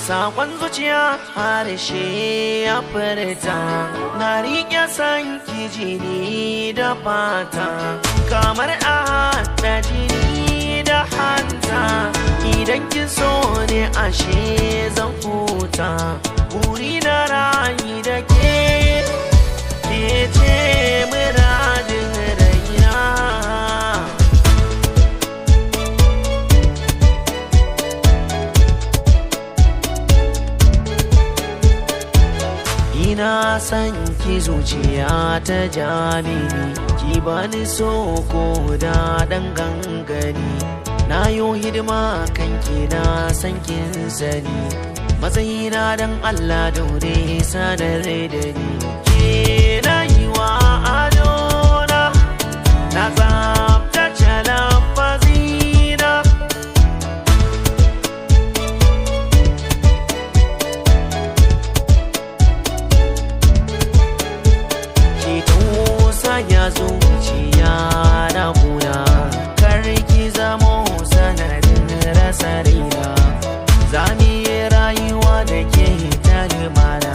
sakon zuciya harshe ya furta na riƙe sanki jini da fata kamar a haɗa jini da hanta idan kin so ne ashe zan huta buri na rayu da ke ce muradin raina ina san ki zuciya ta jamini ki bani so ko da dan gangani na yo hidima kan ki na san kin sani matsayina dan Allah daure sanar da ni ke na yi wa adona na tsaftace lafazina ya zuciya na kuna kar ki zamo sanadin rasa raina za mu yi rayuwa da ke ta limana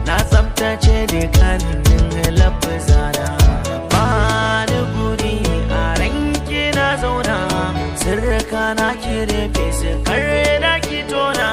na tsabtace dukkanin lafazana ba da guri a ranki na zauna sirrika na ki rufe su kar da ki tona